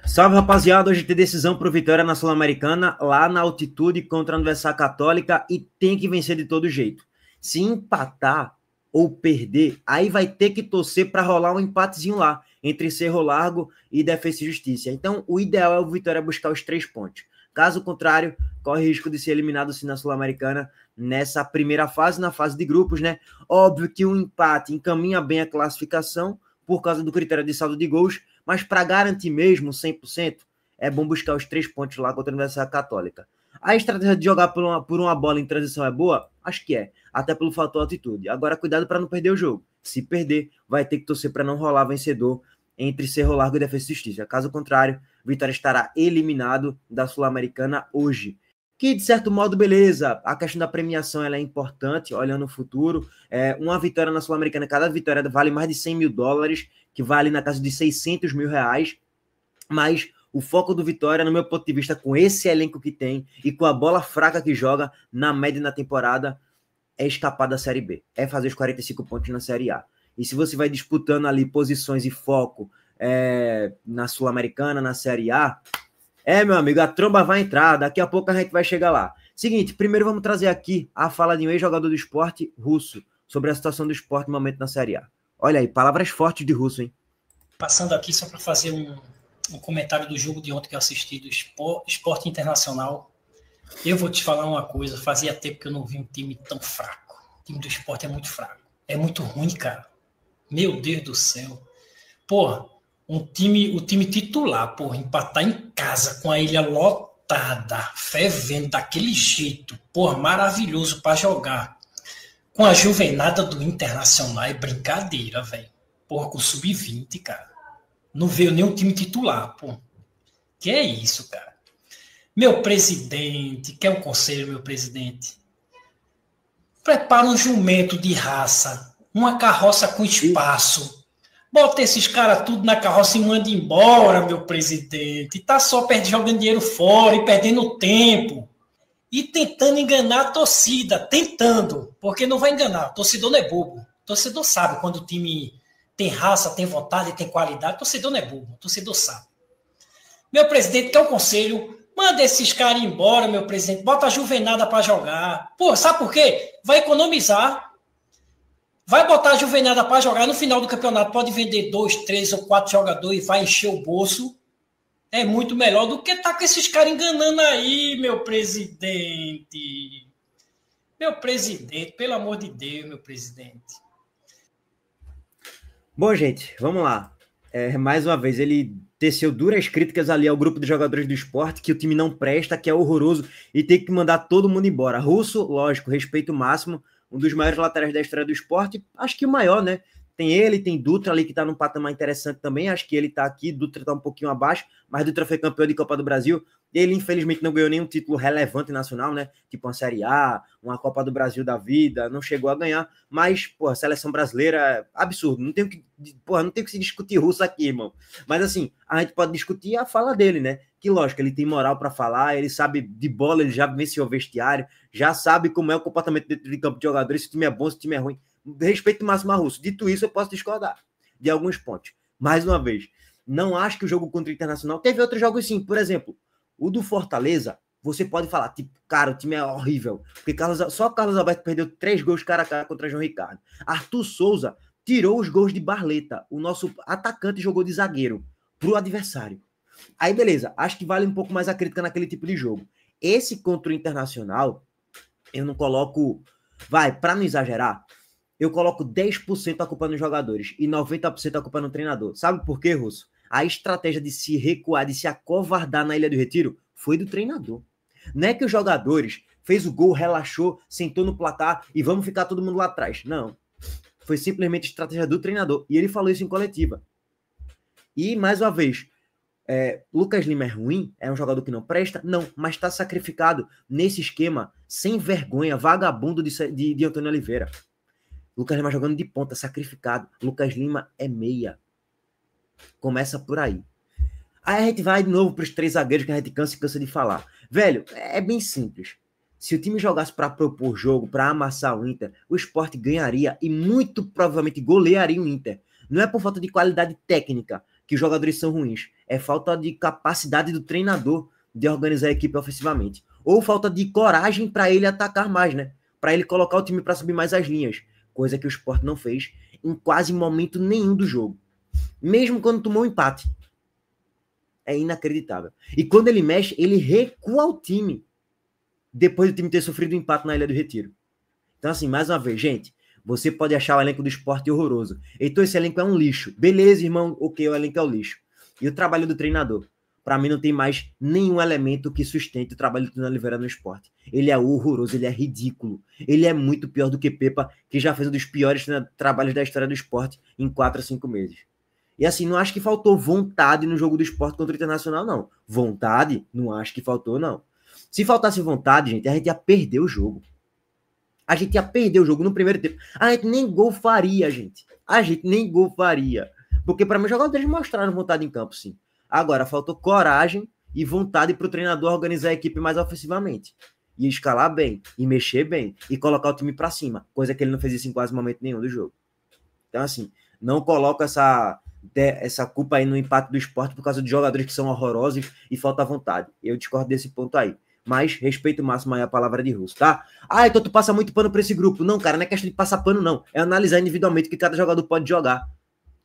Salve, rapaziada. Hoje tem decisão pro Vitória na Sul-Americana, lá na altitude contra a Universidade Católica, e tem que vencer de todo jeito. Se empatar ou perder, aí vai ter que torcer para rolar um empatezinho lá, entre Cerro Largo e Defensa e Justiça. Então, o ideal é o Vitória buscar os 3 pontos. Caso contrário, corre risco de ser eliminado sim na Sul-Americana nessa primeira fase, na fase de grupos, né? Óbvio que um empate encaminha bem a classificação por causa do critério de saldo de gols, mas para garantir mesmo 100%, é bom buscar os 3 pontos lá contra a Universidade Católica. A estratégia de jogar por uma bola em transição é boa? Acho que é, até pelo fator altitude. Agora, cuidado para não perder o jogo. Se perder, vai ter que torcer para não rolar vencedor entre Cerro Largo e Defensa e Justiça. Caso contrário, Vitória estará eliminado da Sul-Americana hoje. Que, de certo modo, beleza. A questão da premiação ela é importante, olhando o futuro. Uma vitória na Sul-Americana, cada vitória vale mais de 100 mil dólares, que vale na casa de 600 mil reais. Mas o foco do Vitória, no meu ponto de vista, com esse elenco que tem e com a bola fraca que joga na média na temporada, é escapar da Série B. É fazer os 45 pontos na Série A. E se você vai disputando ali posições e foco na Sul-Americana, na Série A, meu amigo, a tromba vai entrar, daqui a pouco a gente vai chegar lá. Seguinte, primeiro vamos trazer aqui a fala de um ex-jogador do Sport, Russo, sobre a situação do Sport no momento na Série A. Olha aí, palavras fortes de Russo, hein? Passando aqui só para fazer um comentário do jogo de ontem que eu assisti, do Sport Internacional. Eu vou te falar uma coisa, fazia tempo que eu não vi um time tão fraco. O time do Sport é muito fraco. É muito ruim, cara. Meu Deus do céu. Porra, o time titular, porra, empatar em casa com a ilha lotada, fervendo daquele jeito, porra, maravilhoso para jogar. Com a juvenada do Internacional é brincadeira, velho. Porra, com sub-20, cara. Não veio nem um time titular, pô. Que é isso, cara? Meu presidente, quer um conselho, meu presidente? Prepara um jumento de raça, uma carroça com espaço. Bota esses caras tudo na carroça e manda embora, meu presidente. Tá só jogando dinheiro fora e perdendo tempo. E tentando enganar a torcida. Tentando. Porque não vai enganar. O torcedor não é bobo. O torcedor sabe quando o time tem raça, tem vontade, tem qualidade. O torcedor não é bobo. O torcedor sabe. Meu presidente, quer um conselho? Manda esses caras embora, meu presidente. Bota a juvenada para jogar. Pô, sabe por quê? Vai economizar. Vai botar a juvenada para jogar no final do campeonato. Pode vender 2, 3 ou 4 jogadores e vai encher o bolso. É muito melhor do que estar com esses caras enganando aí, meu presidente. Meu presidente, pelo amor de Deus, meu presidente. Bom, gente, vamos lá. Mais uma vez, ele teceu duras críticas ali ao grupo de jogadores do Sport, que o time não presta, que é horroroso, e tem que mandar todo mundo embora. Russo, lógico, respeito máximo, um dos maiores laterais da história do Sport, acho que o maior, né? Tem ele, tem Dutra ali que tá num patamar interessante também, acho que ele tá aqui, Dutra tá um pouquinho abaixo, mas Dutra foi campeão de Copa do Brasil, ele infelizmente não ganhou nenhum título relevante nacional, né? Tipo uma Série A, uma Copa do Brasil da vida, não chegou a ganhar, mas, pô, a seleção brasileira é absurdo, não tem o que se discutir Russo aqui, irmão. Mas assim, a gente pode discutir a fala dele, né? Que lógico, ele tem moral para falar, ele sabe de bola, ele já venceu o vestiário, já sabe como é o comportamento dentro de campo de jogadores, se o time é bom, se o time é ruim. Respeito máximo a Russo. Dito isso, eu posso discordar de alguns pontos. Mais uma vez, não acho que o jogo contra o Internacional... Teve outros jogos sim, por exemplo, o do Fortaleza, você pode falar, tipo, cara, o time é horrível, porque só Carlos Alberto perdeu 3 gols cara a cara contra João Ricardo. Arthur Souza tirou os gols de Barleta, o nosso atacante jogou de zagueiro pro adversário. Aí, beleza, acho que vale um pouco mais a crítica naquele tipo de jogo. Esse contra o Internacional, eu não coloco... para não exagerar, eu coloco 10% a culpa nos jogadores e 90% a culpa no treinador. Sabe por quê, Russo? A estratégia de se recuar, de se acovardar na Ilha do Retiro foi do treinador. Não é que os jogadores fez o gol, relaxou, sentou no placar e vamos ficar todo mundo lá atrás. Não. Foi simplesmente estratégia do treinador. E ele falou isso em coletiva. E, mais uma vez, Lucas Lima é ruim? É um jogador que não presta? Não, mas está sacrificado nesse esquema sem vergonha, vagabundo de Antônio Oliveira. Lucas Lima jogando de ponta, sacrificado. Lucas Lima é meia. Começa por aí. Aí a gente vai de novo para os 3 zagueiros que a gente cansa de falar. Velho, é bem simples. Se o time jogasse para propor jogo, para amassar o Inter, o Sport ganharia e muito provavelmente golearia o Inter. Não é por falta de qualidade técnica que os jogadores são ruins. É falta de capacidade do treinador de organizar a equipe ofensivamente. Ou falta de coragem para ele atacar mais, né? Para ele colocar o time para subir mais as linhas. Coisa que o Sport não fez em quase momento nenhum do jogo. Mesmo quando tomou um empate. É inacreditável. E quando ele mexe, ele recua o time. Depois do time ter sofrido um empate na Ilha do Retiro. Então, assim, mais uma vez, gente, você pode achar o elenco do Sport horroroso. Então, esse elenco é um lixo. Beleza, irmão, ok, o elenco é o lixo. E o trabalho do treinador? Para mim, não tem mais nenhum elemento que sustente o trabalho do Tino Oliveira no Sport. Ele é horroroso, ele é ridículo. Ele é muito pior do que Pepa, que já fez um dos piores trabalhos da história do Sport em 4 ou 5 meses. E assim, não acho que faltou vontade no jogo do Sport contra o Internacional, não. Vontade? Não acho que faltou, não. Se faltasse vontade, gente, a gente ia perder o jogo. A gente ia perder o jogo no primeiro tempo. A gente nem gol faria, gente. A gente nem gol faria. Porque para mim os jogadores mostraram vontade em campo, sim. Agora, faltou coragem e vontade para o treinador organizar a equipe mais ofensivamente. E escalar bem, e mexer bem, e colocar o time para cima. Coisa que ele não fez isso em quase momento nenhum do jogo. Então, assim, não coloco essa culpa aí no empate do Sport por causa de jogadores que são horrorosos e falta vontade. Eu discordo desse ponto aí. Mas respeito máximo aí a palavra de Russo, tá? Ah, então tu passa muito pano para esse grupo. Não, cara, não é questão de passar pano, não. É analisar individualmente o que cada jogador pode jogar.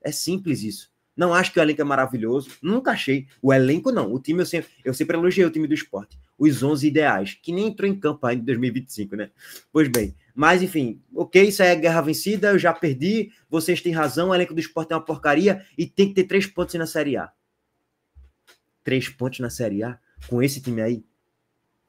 É simples isso. Não acho que o elenco é maravilhoso. Nunca achei. O elenco, não. O time, eu sempre elogiei o time do Sport. Os 11 ideais, que nem entrou em campo ainda em 2025, né? Pois bem. Mas, enfim. Ok, isso aí é guerra vencida. Eu já perdi. Vocês têm razão. O elenco do Sport é uma porcaria. E tem que ter 3 pontos na Série A. 3 pontos na Série A? Com esse time aí?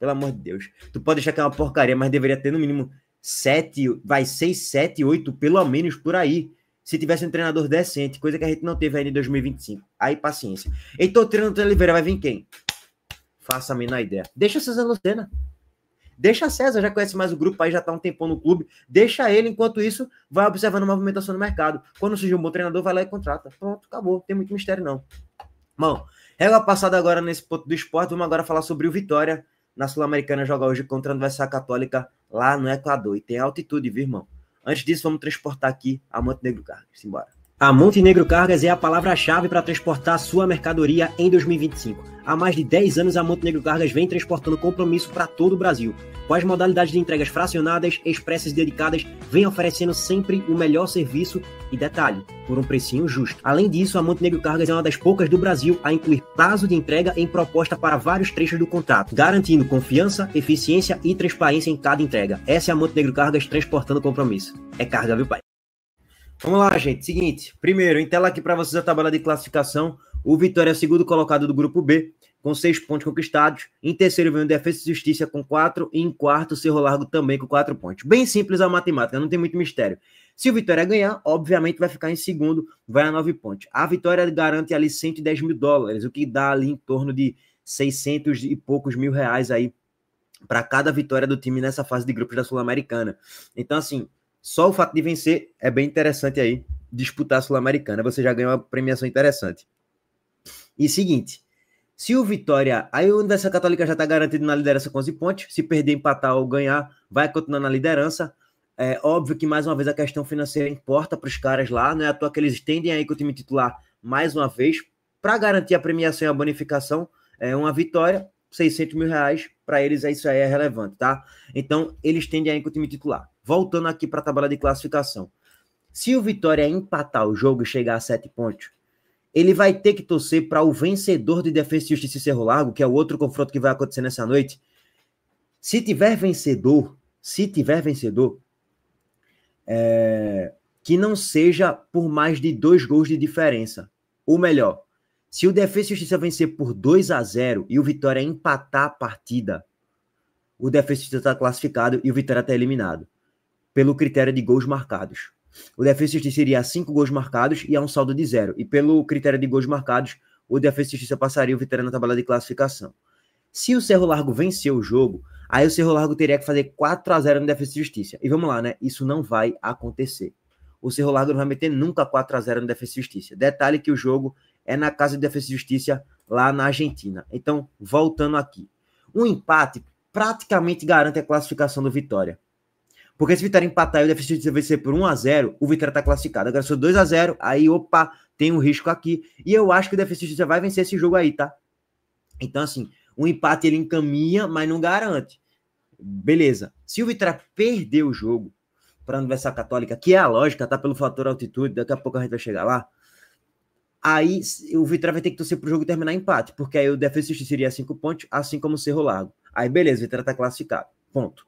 Pelo amor de Deus. Tu pode achar que é uma porcaria, mas deveria ter no mínimo 7, 6, 7, 8, pelo menos por aí. Se tivesse um treinador decente, coisa que a gente não teve ainda em 2025. Aí, paciência. Então, o treinador do Oliveira vai vir quem? Faça a menor ideia. Deixa o César Lucena. Deixa César, já conhece mais o grupo, aí já tá um tempão no clube. Deixa ele, enquanto isso, vai observando a movimentação no mercado. Quando surgir um bom treinador, vai lá e contrata. Pronto, acabou. Não tem muito mistério, não. Bom, régua passada agora nesse ponto do Sport. Vamos agora falar sobre o Vitória. Na Sul-Americana, joga hoje contra a Universidade Católica lá no Equador. E tem altitude, viu, irmão? Antes disso, vamos transportar aqui a Montenegro Cargas. Simbora. A Montenegro Cargas é a palavra-chave para transportar sua mercadoria em 2025. Há mais de 10 anos, a Montenegro Cargas vem transportando compromisso para todo o Brasil. Com as modalidades de entregas fracionadas, expressas e dedicadas, vem oferecendo sempre o melhor serviço e detalhe, por um precinho justo. Além disso, a Montenegro Cargas é uma das poucas do Brasil a incluir prazo de entrega em proposta para vários trechos do contrato, garantindo confiança, eficiência e transparência em cada entrega. Essa é a Montenegro Cargas transportando compromisso. É carga, viu, pai? Vamos lá, gente. Seguinte. Primeiro, em tela aqui para vocês a tabela de classificação. O Vitória é o segundo colocado do grupo B, com 6 pontos conquistados. Em terceiro vem o Defesa e Justiça com 4. E em quarto, o Cerro Largo também com 4 pontos. Bem simples a matemática, não tem muito mistério. Se o Vitória ganhar, obviamente vai ficar em segundo, vai a 9 pontos. A Vitória garante ali $110 mil, o que dá ali em torno de 600 e poucos mil reais aí para cada vitória do time nessa fase de grupos da Sul-Americana. Então, assim, só o fato de vencer é bem interessante aí, disputar a Sul-Americana. Você já ganhou uma premiação interessante. E seguinte, se o Vitória... Aí o Universidade Católica já está garantido na liderança com 11 pontos. Se perder, empatar ou ganhar, vai continuar na liderança. É óbvio que, mais uma vez, a questão financeira importa para os caras lá. Não é à toa que eles tendem aí com o time titular mais uma vez. Para garantir a premiação e a bonificação, é uma vitória, 600 mil reais, para eles isso aí é relevante, tá? Então, eles tendem aí com o time titular. Voltando aqui para a tabela de classificação. Se o Vitória empatar o jogo e chegar a 7 pontos, ele vai ter que torcer para o vencedor de Defesa e Justiça e Cerro Largo, que é o outro confronto que vai acontecer nessa noite. Se tiver vencedor, que não seja por mais de 2 gols de diferença. Ou melhor, se o Defesa e Justiça vencer por 2-0 e o Vitória empatar a partida, o Defesa e Justiça está classificado e o Vitória está eliminado, pelo critério de gols marcados. O Defesa e Justiça iria a 5 gols marcados e a um saldo de 0. E pelo critério de gols marcados, o Defesa e Justiça passaria o Vitória na tabela de classificação. Se o Cerro Largo vencer o jogo, aí o Cerro Largo teria que fazer 4-0 no Defesa e Justiça. E vamos lá, né? Isso não vai acontecer. O Cerro Largo não vai meter nunca 4-0 no Defesa e Justiça. Detalhe que o jogo é na casa de Defesa e Justiça, lá na Argentina. Então, voltando aqui. Um empate praticamente garante a classificação do Vitória. Porque se o Vitória empatar e o Defesa e Justiça vencer por 1-0, o Vitória está classificado. Agora, se for 2-0, aí, opa, tem um risco aqui, e eu acho que o Defensa e Justiça vai vencer esse jogo aí, tá? Então, assim, o empate ele encaminha, mas não garante. Beleza. Se o Vitória perder o jogo para a Universidade Católica, que é a lógica, tá? Pelo fator altitude, daqui a pouco a gente vai chegar lá, aí o Vitória vai ter que torcer pro jogo terminar empate, porque aí o Defensa e Justiça iria 5 pontos, assim como o Cerro Largo. Aí beleza, o Vitória tá classificado. Ponto.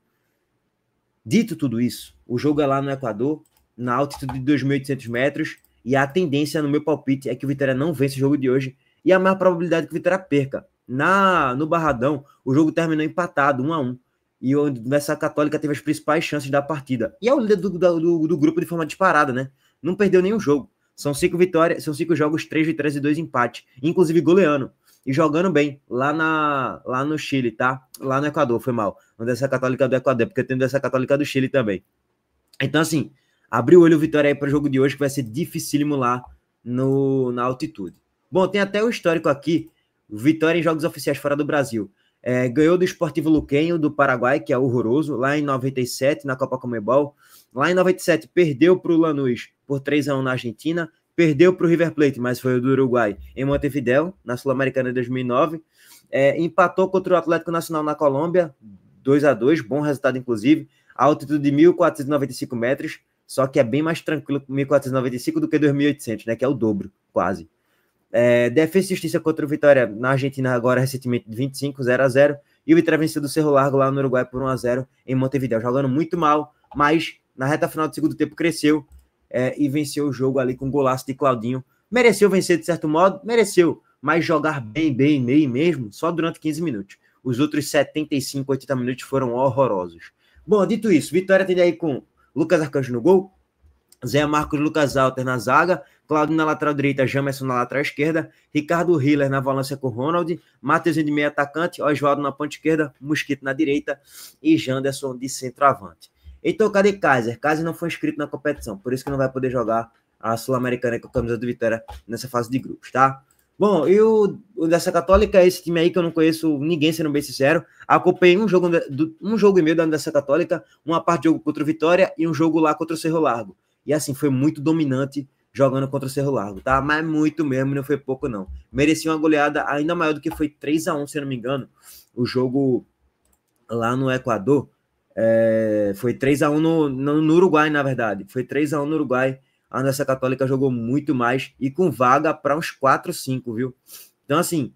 Dito tudo isso, o jogo é lá no Equador, na altitude de 2.800 metros, e a tendência no meu palpite é que o Vitória não vence o jogo de hoje, e a maior probabilidade é que o Vitória perca. No Barradão, o jogo terminou empatado, 1-1, e o Universidade Católica teve as principais chances da partida. E é o líder do grupo de forma disparada, né? Não perdeu nenhum jogo. São 5 vitórias, são 5 jogos, 3 vitórias e 2 empates, inclusive goleando. E jogando bem lá no Chile, tá? Lá no Equador, foi mal. Universidade Católica do Equador, porque tem Universidade Católica do Chile também. Então, assim, abriu o olho o Vitória aí para o jogo de hoje, que vai ser dificílimo lá na altitude. Bom, tem até o histórico aqui, Vitória em jogos oficiais fora do Brasil. Ganhou do Sportivo Luquenho, do Paraguai, que é horroroso, lá em 97, na Copa Conmebol. Lá em 97, perdeu para o Lanús por 3-1 na Argentina, perdeu para o River Plate, mas foi o do Uruguai, em Montevidéu, na Sul-Americana de 2009. Empatou contra o Atlético Nacional na Colômbia, 2-2, bom resultado inclusive, a altitude de 1.495 metros, só que é bem mais tranquilo com 1.495 do que 2.800, né, que é o dobro, quase. Defensa e Justiça contra o Vitória na Argentina agora recentemente 25, 0-0, e o Vitória venceu do Cerro Largo lá no Uruguai por 1-0 em Montevidéu, jogando muito mal, mas na reta final do segundo tempo cresceu e venceu o jogo ali com um golaço de Claudinho. Mereceu vencer de certo modo? Mereceu, mas jogar bem mesmo, só durante 15 minutos. Os outros 75, 80 minutos foram horrorosos. Bom, dito isso, Vitória tem aí com Lucas Arcanjo no gol, Zé Marcos, Lucas Alter na zaga, Claudinho na lateral direita, Jamerson na lateral esquerda, Ricardo Hiller na volância com Ronald, Matheus de meio atacante, Oswaldo na ponta esquerda, Mosquito na direita e Janderson de centroavante. Então, cadê Kaiser? Kaiser não foi inscrito na competição, por isso que não vai poder jogar a Sul-Americana com a camisa do Vitória nessa fase de grupos, tá? Bom, e o dessa Católica, esse time aí que eu não conheço ninguém, sendo bem sincero, acompanhei um jogo e meio da Universidade Católica, uma parte de jogo contra o Vitória e um jogo lá contra o Cerro Largo. E assim, foi muito dominante jogando contra o Cerro Largo, tá? Mas muito mesmo, não foi pouco não. Merecia uma goleada ainda maior do que foi 3-1, se eu não me engano, o jogo lá no Equador. Foi 3-1 no Uruguai, na verdade. Foi 3-1 no Uruguai. A Universidade Católica jogou muito mais e com vaga para uns 4-5, viu? Então, assim,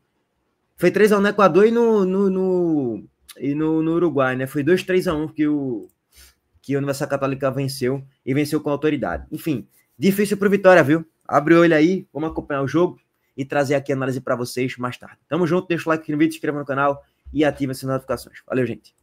foi 3-1 no Equador e no Uruguai, né? Foi 2-3-1 que a Universidade Católica venceu e venceu com autoridade. Enfim, difícil pro Vitória, viu? Abre o olho aí, vamos acompanhar o jogo e trazer aqui a análise para vocês mais tarde. Tamo junto, deixa o like aqui no vídeo, se inscreva no canal e ative as notificações. Valeu, gente!